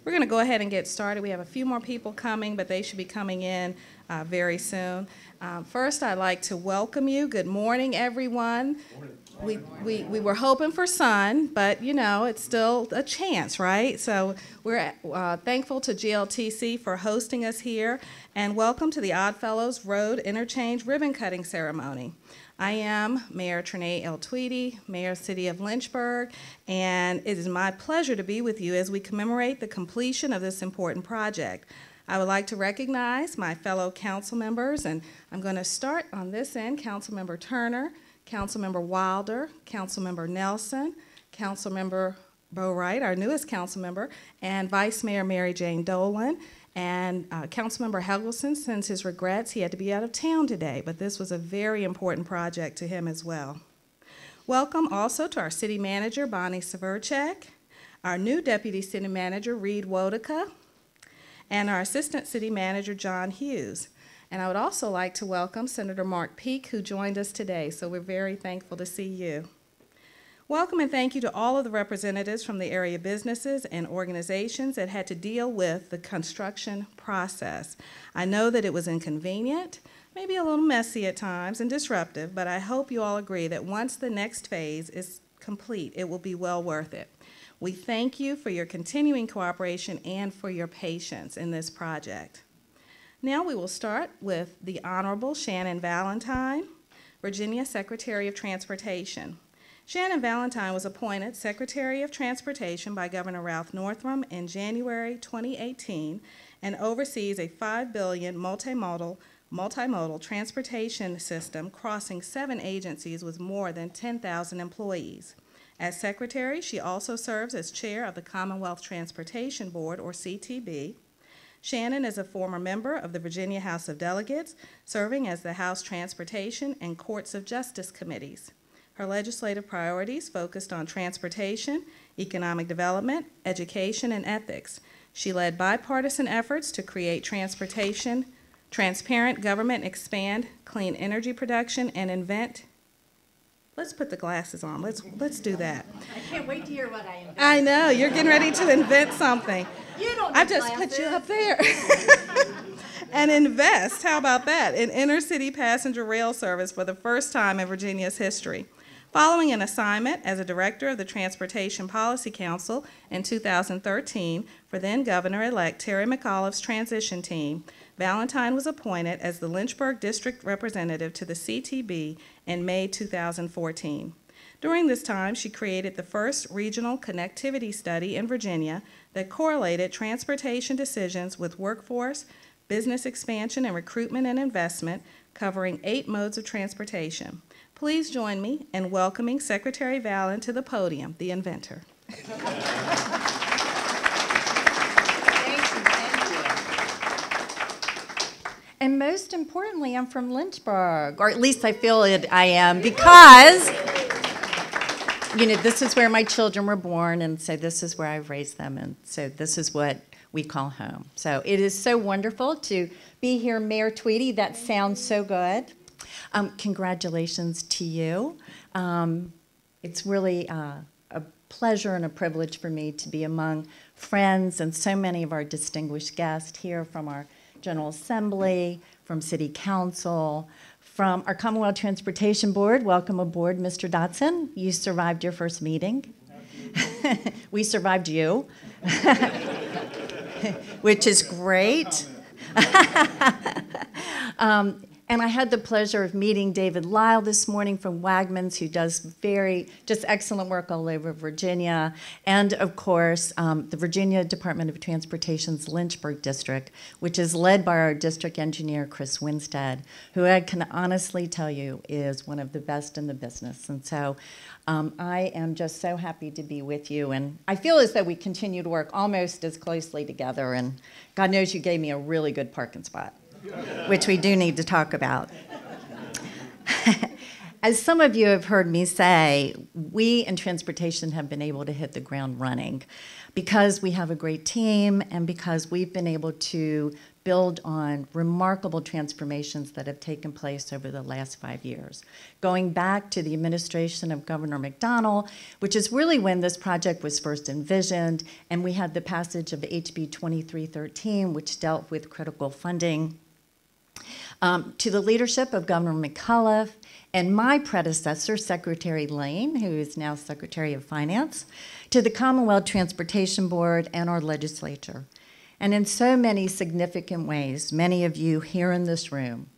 We're going to go ahead and get started. We have a few more people coming, but they should be coming in very soon. First, I'd like to welcome you. Good morning, everyone. We were hoping for sun, but you know, it's still a chance, right? So we're thankful to GLTC for hosting us here, and welcome to the Oddfellows Road Interchange Ribbon Cutting Ceremony. I am Mayor Trenae L. Tweedy, Mayor of the City of Lynchburg, and it is my pleasure to be with you as we commemorate the completion of this important project. I would like to recognize my fellow council members, and I'm going to start on this end. Councilmember Turner, Councilmember Wilder, Councilmember Nelson, Councilmember Boatwright, our newest council member, and Vice Mayor Mary Jane Dolan. And Councilmember Helgelson sends his regrets. He had to be out of town today, but this was a very important project to him as well. Welcome also to our city manager, Bonnie Severchek, our new deputy city manager, Reed Wodeka, and our assistant city manager, John Hughes. And I would also like to welcome Senator Mark Peake, who joined us today, so we're very thankful to see you. Welcome and thank you to all of the representatives from the area businesses and organizations that had to deal with the construction process. I know that it was inconvenient, maybe a little messy at times and disruptive, but I hope you all agree that once the next phase is complete, it will be well worth it. We thank you for your continuing cooperation and for your patience in this project. Now we will start with the Honorable Shannon Valentine, Virginia Secretary of Transportation. Shannon Valentine was appointed Secretary of Transportation by Governor Ralph Northam in January 2018 and oversees a $5 billion multimodal transportation system crossing 7 agencies with more than 10,000 employees. As Secretary, she also serves as Chair of the Commonwealth Transportation Board, or CTB. Shannon is a former member of the Virginia House of Delegates, serving as the House Transportation and Courts of Justice Committees. Her legislative priorities focused on transportation, economic development, education, and ethics. She led bipartisan efforts to create transparent government, expand clean energy production, and invent. Let's put the glasses on. Let's do that. I can't wait to hear what I invent. I know, you're getting ready to invent something. You don't I just put you up there. And invest, how about that, in intercity passenger rail service for the first time in Virginia's history. Following an assignment as a director of the Transportation Policy Council in 2013 for then-Governor-elect Terry McAuliffe's transition team, Valentine was appointed as the Lynchburg District Representative to the CTB in May 2014. During this time, she created the first regional connectivity study in Virginia that correlated transportation decisions with workforce, business expansion and recruitment and investment, covering 8 modes of transportation. Please join me in welcoming Secretary Valen to the podium, the inventor. Thank you. And most importantly, I'm from Lynchburg, or at least I feel I am, because you know, this is where my children were born, and so this is where I've raised them, and so this is what we call home. So it is so wonderful to be here, Mayor Tweedy. That sounds so good. Congratulations to you. It's really a pleasure and a privilege for me to be among friends and so many of our distinguished guests here from our General Assembly, from City Council, from our Commonwealth Transportation Board. Welcome aboard, Mr. Dotson. You survived your first meeting. We survived you, which is great. And I had the pleasure of meeting David Lyle this morning from Wagmans, who does just excellent work all over Virginia. And of course, the Virginia Department of Transportation's Lynchburg District, which is led by our district engineer, Chris Winstead, who I can honestly tell you is one of the best in the business. And so I am just so happy to be with you. And I feel as though we continue to work almost as closely together. And God knows you gave me a really good parking spot, which we do need to talk about. As some of you have heard me say, we in transportation have been able to hit the ground running because we have a great team and because we've been able to build on remarkable transformations that have taken place over the last 5 years. Going back to the administration of Governor McDonnell, which is really when this project was first envisioned, and we had the passage of HB 2313, which dealt with critical funding, to the leadership of Governor McAuliffe and my predecessor, Secretary Lane, who is now Secretary of Finance, to the Commonwealth Transportation Board and our legislature. And in so many significant ways, many of you here in this room,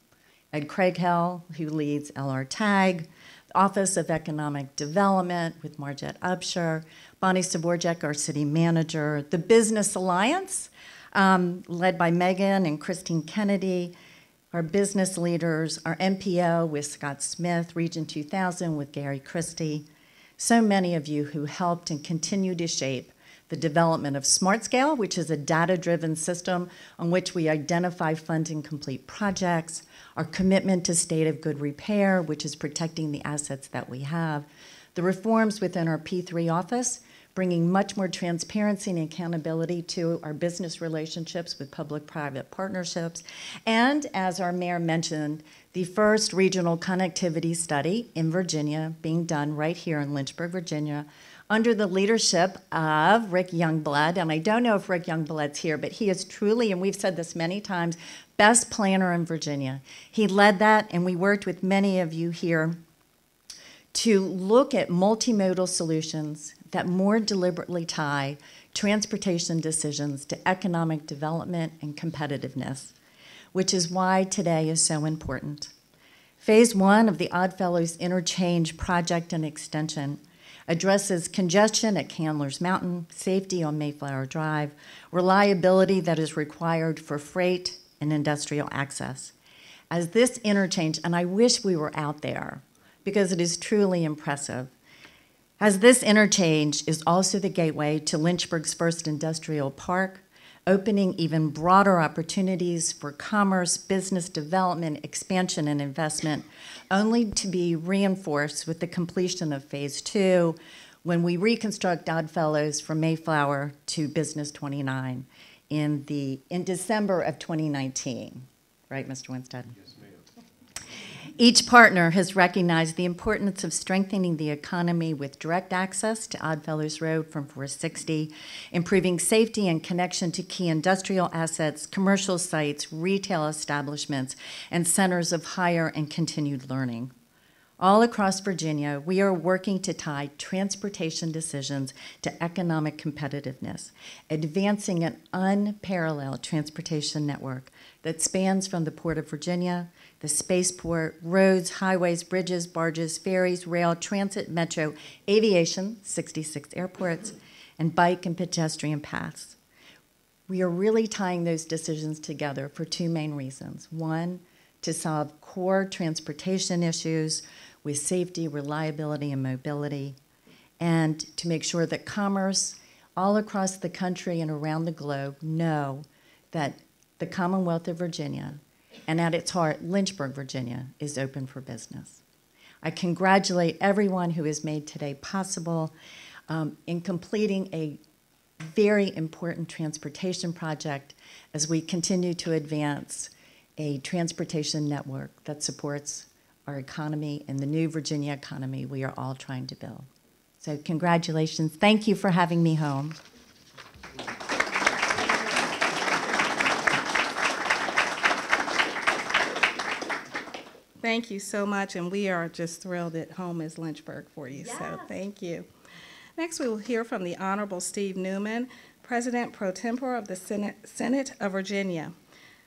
Ed Craighill, who leads LR TAG, the Office of Economic Development with Margette Upshur, Bonnie Saborjak, our city manager, the Business Alliance, led by Megan and Christine Kennedy, our business leaders, our MPO with Scott Smith, Region 2000 with Gary Christie, so many of you who helped and continue to shape the development of SmartScale, which is a data-driven system on which we identify, fund, and complete projects, our commitment to state of good repair, which is protecting the assets that we have, the reforms within our P3 office, bringing much more transparency and accountability to our business relationships with public-private partnerships, and as our mayor mentioned, the first regional connectivity study in Virginia being done right here in Lynchburg, Virginia, under the leadership of Rick Youngblood. And I don't know if Rick Youngblood's here, but he is truly, and we've said this many times, best planner in Virginia. He led that, and we worked with many of you here to look at multimodal solutions that more deliberately tie transportation decisions to economic development and competitiveness, which is why today is so important. Phase 1 of the Oddfellows Interchange project and extension addresses congestion at Candler's Mountain, safety on Mayflower Drive, reliability that is required for freight and industrial access. As this interchange, and I wish we were out there because it is truly impressive, as this interchange is also the gateway to Lynchburg's first industrial park, opening even broader opportunities for commerce, business development, expansion, and investment, only to be reinforced with the completion of Phase 2 when we reconstruct Oddfellows from Mayflower to Business 29 in December of 2019. Right, Mr. Winstead? Yes, ma'am. Each partner has recognized the importance of strengthening the economy with direct access to Oddfellows Road from 460, improving safety and connection to key industrial assets, commercial sites, retail establishments, and centers of higher and continued learning. All across Virginia, we are working to tie transportation decisions to economic competitiveness, advancing an unparalleled transportation network that spans from the Port of Virginia, the spaceport, roads, highways, bridges, barges, ferries, rail, transit, metro, aviation, 66 airports, and bike and pedestrian paths. We are really tying those decisions together for two main reasons. One, to solve core transportation issues with safety, reliability, and mobility, and to make sure that commerce all across the country and around the globe know that the Commonwealth of Virginia, and at its heart, Lynchburg, Virginia, is open for business. I congratulate everyone who has made today possible in completing a very important transportation project as we continue to advance a transportation network that supports our economy and the new Virginia economy we are all trying to build. So congratulations. Thank you for having me home. Thank you so much, and we are just thrilled that home is Lynchburg for you, yes. So thank you. Next, we will hear from the Honorable Steve Newman, President Pro Tempore of the Senate of Virginia.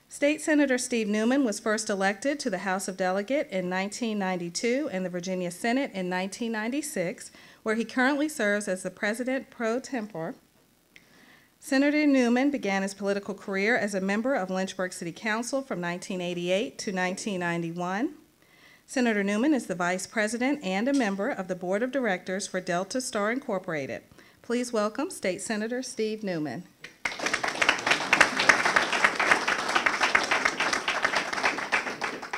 State Senator Steve Newman was first elected to the House of Delegates in 1992 and the Virginia Senate in 1996, where he currently serves as the President Pro Tempore. Senator Newman began his political career as a member of Lynchburg City Council from 1988 to 1991. Senator Newman is the Vice President and a member of the Board of Directors for Delta Star Incorporated. Please welcome State Senator Steve Newman.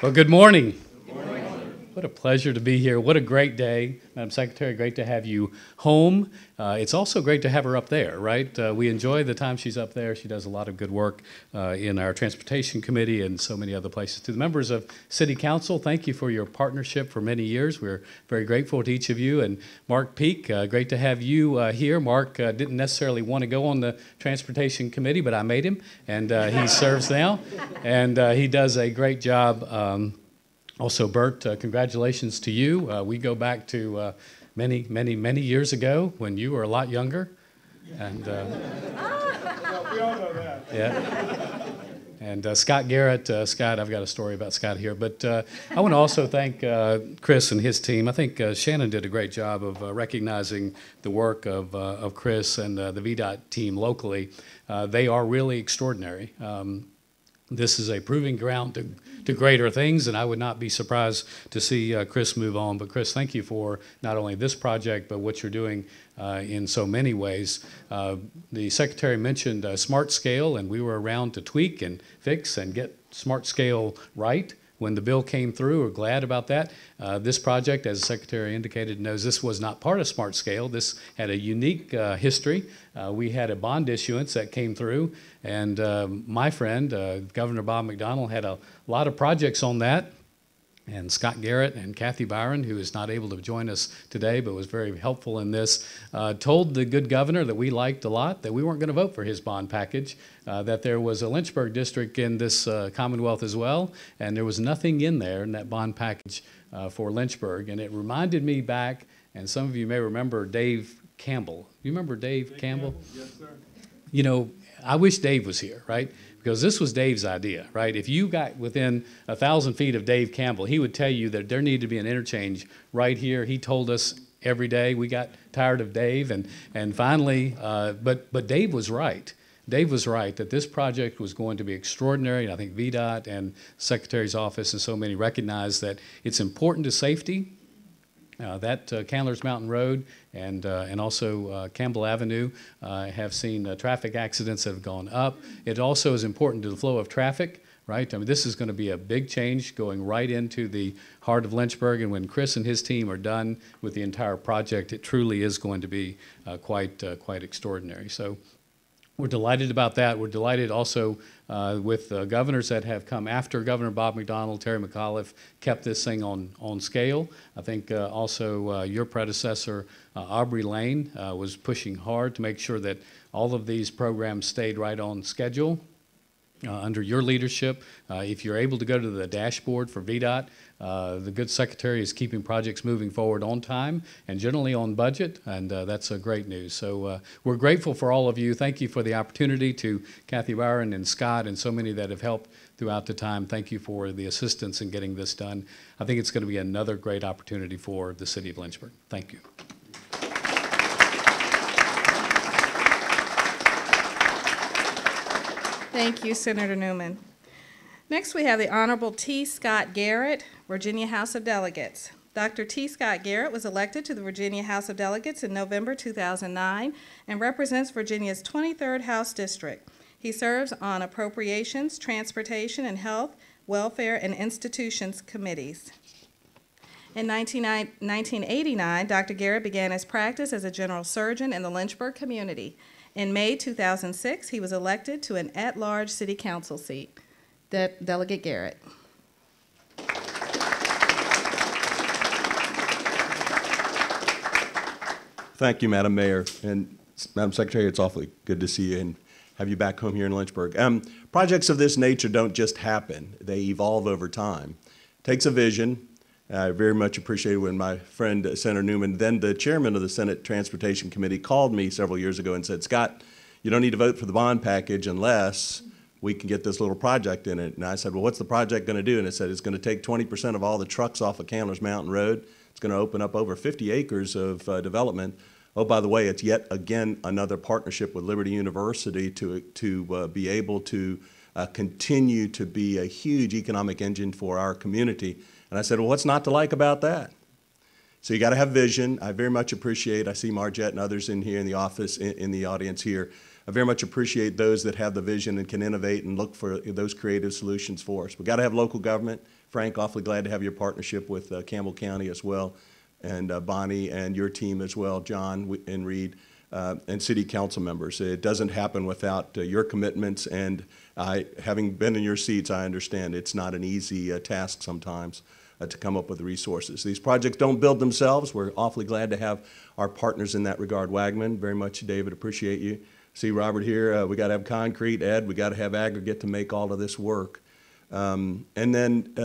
Well, good morning. Good morning. What a pleasure to be here. What a great day. Madam Secretary, great to have you home. It's also great to have her up there, right? We enjoy the time she's up there. She does a lot of good work in our Transportation Committee and so many other places. To the members of City Council, thank you for your partnership for many years. We're very grateful to each of you. And Mark Peak, great to have you here. Mark didn't necessarily want to go on the Transportation Committee, but I made him, and he serves now. And he does a great job. Also, Bert, congratulations to you. We go back to many years ago when you were a lot younger. And we all know that. yeah. And Scott Garrett, Scott, I've got a story about Scott here, but I want to also thank Chris and his team. I think Shannon did a great job of recognizing the work of Chris and the VDOT team locally. They are really extraordinary. This is a proving ground to greater things, and I would not be surprised to see Chris move on. But Chris, thank you for not only this project, but what you're doing in so many ways. The Secretary mentioned Smart Scale, and we were around to tweak and fix and get Smart Scale right. When the bill came through, we're glad about that. This project, as the Secretary indicated, knows this was not part of Smart Scale. This had a unique history. We had a bond issuance that came through, and my friend, Governor Bob McDonnell, had a lot of projects on that. And Scott Garrett and Kathy Byron, who is not able to join us today but was very helpful in this, told the good governor that we liked a lot that we weren't going to vote for his bond package, that there was a Lynchburg district in this Commonwealth as well, and there was nothing in there in that bond package for Lynchburg. And it reminded me back, and some of you may remember Dave Campbell. You remember Dave Campbell? Yes, sir. You know, I wish Dave was here, right? Because this was Dave's idea, right? If you got within 1,000 feet of Dave Campbell, he would tell you that there needed to be an interchange right here. He told us every day. We got tired of Dave, and finally, but Dave was right. Dave was right that this project was going to be extraordinary, and I think VDOT and Secretary's office and so many recognize that it's important to safety. That Candler's Mountain Road and also Campbell Avenue have seen traffic accidents that have gone up. It also is important to the flow of traffic, right? I mean, this is going to be a big change going right into the heart of Lynchburg, and when Chris and his team are done with the entire project, it truly is going to be quite extraordinary. So we're delighted about that. We're delighted also with governors that have come after Governor Bob McDonnell. Terry McAuliffe kept this thing on scale. I think also your predecessor, Aubrey Lane, was pushing hard to make sure that all of these programs stayed right on schedule. Under your leadership, if you're able to go to the dashboard for VDOT, the good secretary is keeping projects moving forward on time and generally on budget, and that's great news. So we're grateful for all of you. Thank you for the opportunity, to Kathy Byron and Scott and so many that have helped throughout the time. Thank you for the assistance in getting this done. I think it's going to be another great opportunity for the city of Lynchburg. Thank you. Thank you, Senator Newman. Next, we have the Honorable T. Scott Garrett, Virginia House of Delegates. Dr. T. Scott Garrett was elected to the Virginia House of Delegates in November 2009 and represents Virginia's 23rd House District. He serves on Appropriations, Transportation, and Health, Welfare, and Institutions Committees. In 1989, Dr. Garrett began his practice as a general surgeon in the Lynchburg community. In May 2006, he was elected to an at-large city council seat. Delegate Garrett. Thank you, Madam Mayor. And Madam Secretary, it's awfully good to see you and have you back home here in Lynchburg. Projects of this nature don't just happen. They evolve over time. It takes a vision. I very much appreciated when my friend Senator Newman, then the chairman of the Senate Transportation Committee, called me several years ago and said, Scott, you don't need to vote for the bond package unless we can get this little project in it. And I said, well, what's the project going to do? And it said it's going to take 20% of all the trucks off of Candler's Mountain Road. It's going to open up over 50 acres of development. Oh, by the way, it's yet again another partnership with Liberty University to be able to continue to be a huge economic engine for our community. And I said, well, what's not to like about that? So you got to have vision. I very much appreciate, I see Margette and others in here in the office, in the audience here. I very much appreciate those that have the vision and can innovate and look for those creative solutions for us. We've got to have local government. Frank, awfully glad to have your partnership with Campbell County as well, and Bonnie and your team as well, John and Reed, and city council members. It doesn't happen without your commitments, and having been in your seats, I understand it's not an easy task sometimes to come up with the resources. These projects don't build themselves. We're awfully glad to have our partners in that regard. Wagman, very much, David, appreciate you. See Robert here, we got to have concrete. Ed, we got to have aggregate to make all of this work. And then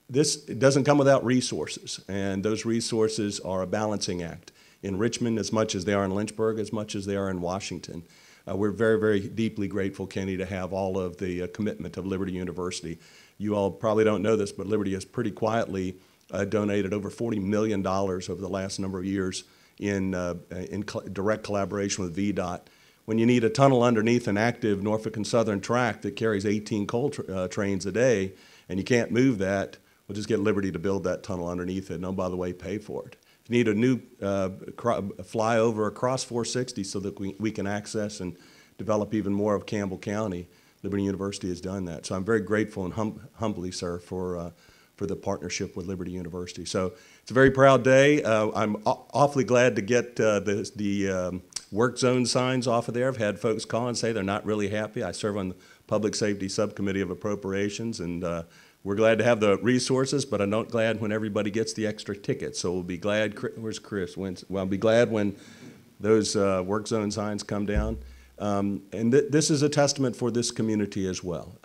this doesn't come without resources, and those resources are a balancing act. In Richmond, as much as they are in Lynchburg, as much as they are in Washington. We're very, very deeply grateful, Kenny, to have all of the commitment of Liberty University. You all probably don't know this, but Liberty has pretty quietly donated over $40 million over the last number of years in direct collaboration with VDOT. When you need a tunnel underneath an active Norfolk and Southern track that carries 18 coal trains a day, and you can't move that, we'll just get Liberty to build that tunnel underneath it, and oh, by the way, pay for it. If you need a new flyover across 460 so that we can access and develop even more of Campbell County, Liberty University has done that. So I'm very grateful and humbly, sir, for the partnership with Liberty University. So it's a very proud day. I'm awfully glad to get the work zone signs off of there. I've had folks call and say they're not really happy. I serve on the Public Safety Subcommittee of Appropriations, and we're glad to have the resources, but I'm not glad when everybody gets the extra tickets. So we'll be glad, where's Chris? Well, I'll be glad when those work zone signs come down. And this is a testament for this community as well.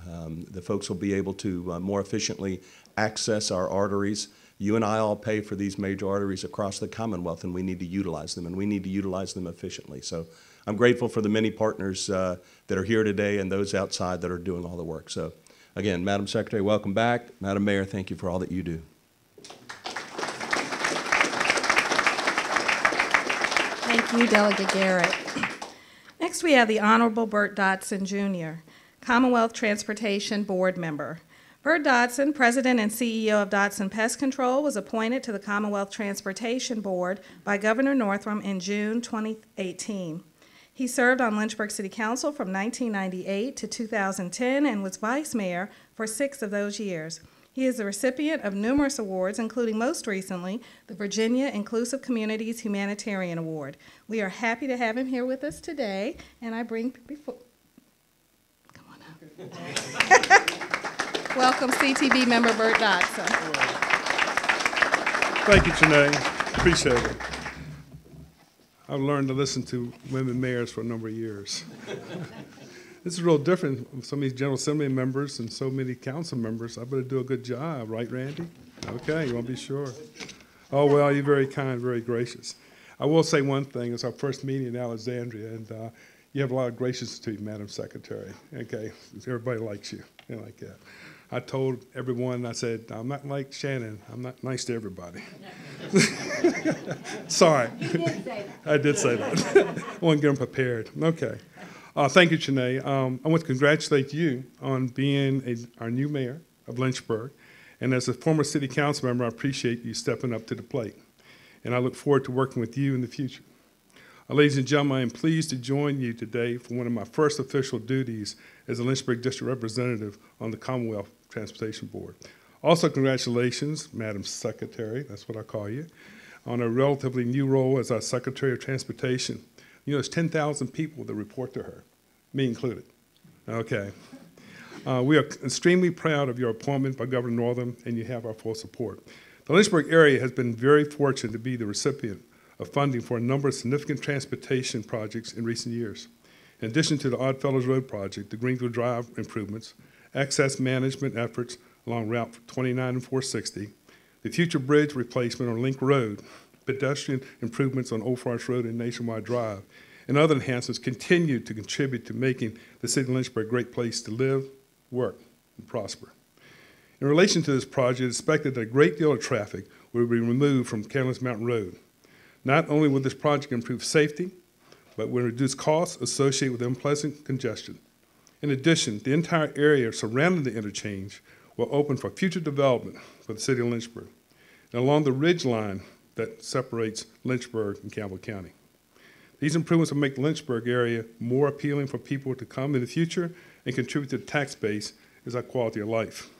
The folks will be able to more efficiently access our arteries. You and I all pay for these major arteries across the Commonwealth, and we need to utilize them, and we need to utilize them efficiently. So I'm grateful for the many partners that are here today and those outside that are doing all the work. So again, Madam Secretary, welcome back. Madam Mayor, thank you for all that you do. Thank you, Delegate Garrett. Next, we have the Honorable Bert Dotson, Jr., Commonwealth Transportation Board Member. Bert Dotson, President and CEO of Dotson Pest Control, was appointed to the Commonwealth Transportation Board by Governor Northam in June 2018. He served on Lynchburg City Council from 1998 to 2010 and was vice mayor for 6 of those years. He is the recipient of numerous awards, including most recently the Virginia Inclusive Communities Humanitarian Award. We are happy to have him here with us today, and I bring before. Come on up. Welcome, CTB member Bert Dotson. Thank you, Janae. Appreciate it. I've learned to listen to women mayors for a number of years. This is real different from some of these General Assembly members and so many council members. I better do a good job, right, Randy? Okay, you want to be sure. Oh, well, you're very kind, very gracious. I will say one thing. It's our first meeting in Alexandria, and you have a lot of gracious to you, Madam Secretary. Okay, everybody likes you, like that. I told everyone, I said, I'm not like Shannon. I'm not nice to everybody. Sorry. You did say that. I did say that. I want to get them prepared. Okay. Thank you, Janae. I want to congratulate you on being our new mayor of Lynchburg. And as a former city council member, I appreciate you stepping up to the plate. And I look forward to working with you in the future. Ladies and gentlemen, I am pleased to join you today for one of my first official duties as a Lynchburg District Representative on the Commonwealth Transportation Board. Also, congratulations, Madam Secretary, that's what I call you, on a relatively new role as our Secretary of Transportation. You know, there's 10,000 people that report to her, me included. Okay. We are extremely proud of your appointment by Governor Northam, and you have our full support. The Lynchburg area has been very fortunate to be the recipient of funding for a number of significant transportation projects in recent years. In addition to the Oddfellows Road project, the Greenville Drive improvements, access management efforts along Route 29 and 460, the future bridge replacement on Link Road, pedestrian improvements on Old Forest Road and Nationwide Drive, and other enhancements continue to contribute to making the city of Lynchburg a great place to live, work, and prosper. In relation to this project, it's expected that a great deal of traffic will be removed from Catalyst Mountain Road. Not only will this project improve safety, but will reduce costs associated with unpleasant congestion. In addition, the entire area surrounding the interchange will open for future development for the city of Lynchburg, and along the ridge line that separates Lynchburg and Campbell County. These improvements will make the Lynchburg area more appealing for people to come in the future and contribute to the tax base as our quality of life.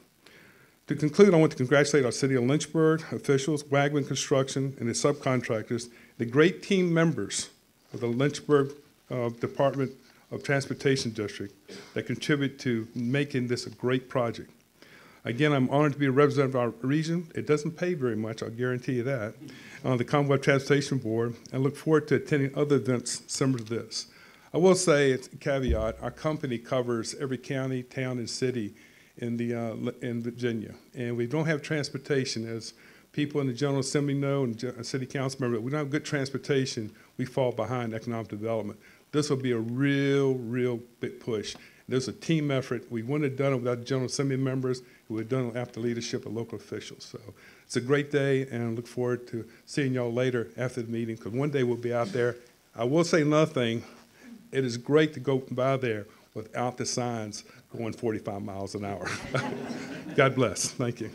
To conclude, I want to congratulate our City of Lynchburg officials, Wagman Construction, and its subcontractors, the great team members of the Lynchburg Department of Transportation District that contribute to making this a great project. Again, I'm honored to be a representative of our region. It doesn't pay very much, I'll guarantee you that, on the Commonwealth Transportation Board, and look forward to attending other events similar to this. I will say, it's a caveat, our company covers every county, town, and city in Virginia. And we don't have transportation, as people in the General Assembly know, and City Council members, we don't have good transportation, we fall behind economic development. This will be a real big push. There's a team effort. We wouldn't have done it without General Assembly members. We would have done it after the leadership of local officials. So it's a great day, and I look forward to seeing y'all later after the meeting, because one day we'll be out there. I will say another thing. It is great to go by there without the signs going 45 miles an hour. God bless. Thank you.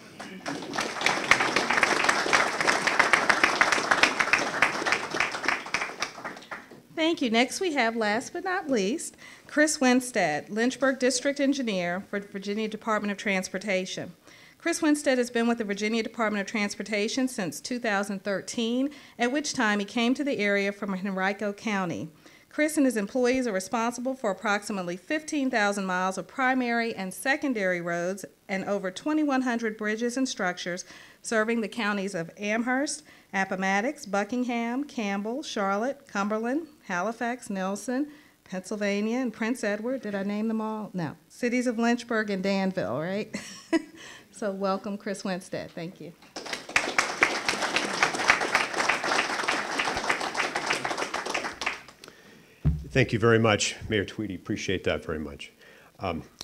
Thank you. Next we have, last but not least, Chris Winstead, Lynchburg District Engineer for Virginia Department of Transportation. Chris Winstead has been with the Virginia Department of Transportation since 2013, at which time he came to the area from Henrico County. Chris and his employees are responsible for approximately 15,000 miles of primary and secondary roads and over 2,100 bridges and structures serving the counties of Amherst, Appomattox, Buckingham, Campbell, Charlotte, Cumberland, Halifax, Nelson, Pennsylvania, and Prince Edward. Did I name them all? No. Cities of Lynchburg and Danville, right? So welcome, Chris Winstead. Thank you. Thank you very much, Mayor Tweedy. Appreciate that very much.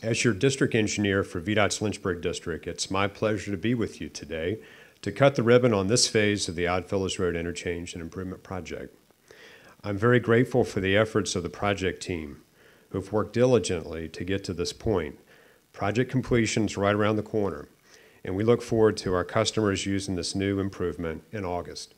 As your district engineer for VDOT's Lynchburg District, it's my pleasure to be with you today to cut the ribbon on this phase of the Oddfellows Road Interchange and Improvement Project. I'm very grateful for the efforts of the project team who've worked diligently to get to this point. Project completion is right around the corner, and we look forward to our customers using this new improvement in August.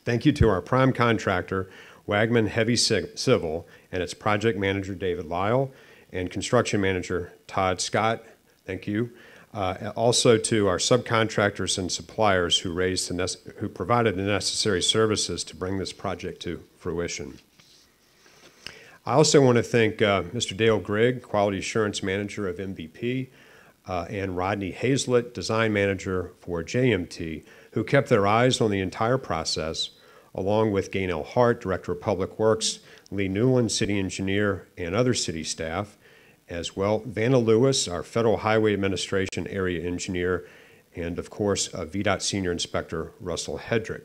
Thank you to our prime contractor, Wagman Heavy Civil, and its project manager, David Lyle, and construction manager, Todd Scott. Thank you. Also to our subcontractors and suppliers who provided the necessary services to bring this project to fruition. I also want to thank Mr. Dale Grigg, Quality Assurance Manager of MVP, and Rodney Hazlett, Design Manager for JMT, who kept their eyes on the entire process, along with Gaynell Hart, Director of Public Works, Lee Newland, City Engineer, and other city staff, as well Vanna Lewis, our Federal Highway Administration Area Engineer, and of course, VDOT Senior Inspector Russell Hedrick.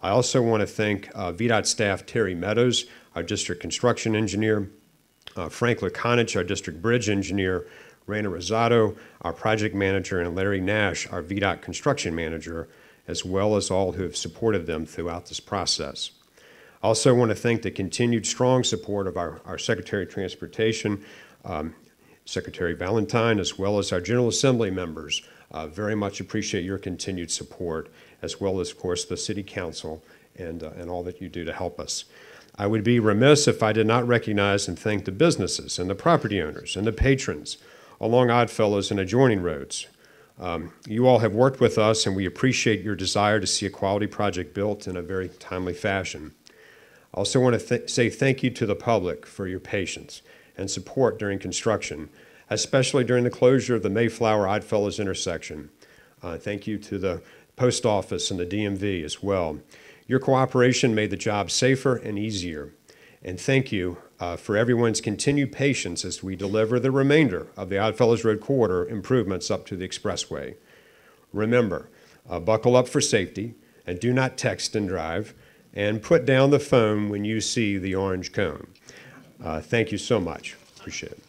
I also want to thank VDOT staff Terry Meadows, our District Construction Engineer, Frank Lakonich, our District Bridge Engineer, Raina Rosado, our Project Manager, and Larry Nash, our VDOT Construction Manager, as well as all who have supported them throughout this process. I also want to thank the continued strong support of our Secretary of Transportation, Secretary Valentine, as well as our General Assembly members. Very much appreciate your continued support, as well as, of course, the City Council and all that you do to help us. I would be remiss if I did not recognize and thank the businesses and the property owners and the patrons along Oddfellows and adjoining roads. You all have worked with us, and we appreciate your desire to see a quality project built in a very timely fashion. I also want to say thank you to the public for your patience and support during construction, especially during the closure of the Mayflower-Oddfellows intersection. Thank you to the Post Office and the DMV as well. Your cooperation made the job safer and easier. And thank you for everyone's continued patience as we deliver the remainder of the Oddfellows Road corridor improvements up to the expressway. Remember, buckle up for safety, and do not text and drive, and put down the phone when you see the orange cone. Thank you so much. Appreciate it.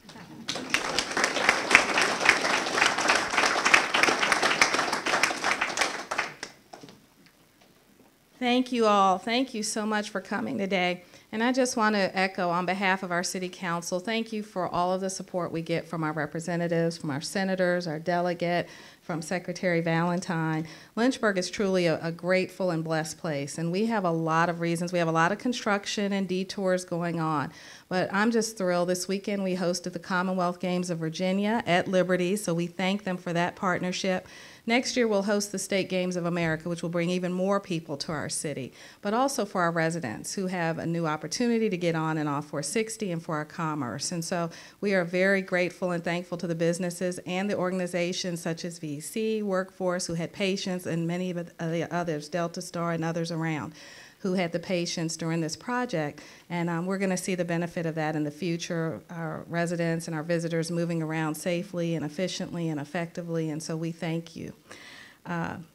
Thank you all. Thank you so much for coming today. And I just want to echo on behalf of our city council, thank you for all of the support we get from our representatives, from our senators, our delegate, from Secretary Valentine. Lynchburg is truly a grateful and blessed place, and we have a lot of reasons. We have a lot of construction and detours going on, but I'm just thrilled. This weekend we hosted the Commonwealth Games of Virginia at Liberty, so we thank them for that partnership. Next year we'll host the State Games of America, which will bring even more people to our city, but also for our residents who have a new opportunity to get on and off 460 and for our commerce. And so we are very grateful and thankful to the businesses and the organizations such as VC, Workforce, who had patience, and many of the others, Delta Star and others around, who had the patience during this project. And we're going to see the benefit of that in the future, our residents and our visitors moving around safely and efficiently and effectively, and so we thank you.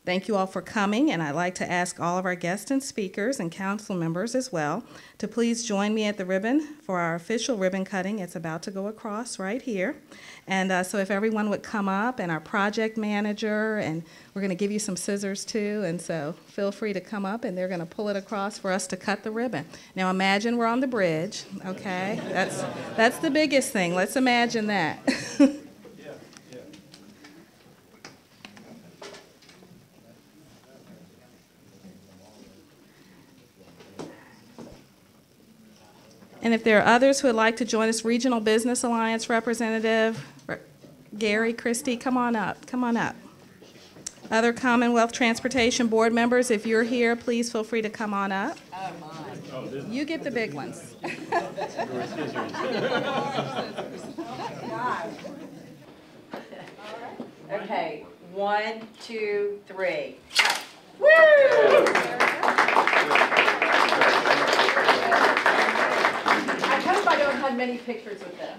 Thank you all for coming, and I'd like to ask all of our guests and speakers and council members as well to please join me at the ribbon for our official ribbon cutting. It's about to go across right here. And so if everyone would come up, and our project manager, and we're going to give you some scissors too, and so feel free to come up, and they're going to pull it across for us to cut the ribbon. Now imagine we're on the bridge, okay? That's the biggest thing. Let's imagine that. And if there are others who would like to join us, Regional Business Alliance representative, Gary, Christie, come on up, come on up. Other Commonwealth Transportation Board members, if you're here, please feel free to come on up. You get the big ones. Okay, 1, 2, 3. Woo! I hope I don't have many pictures with this.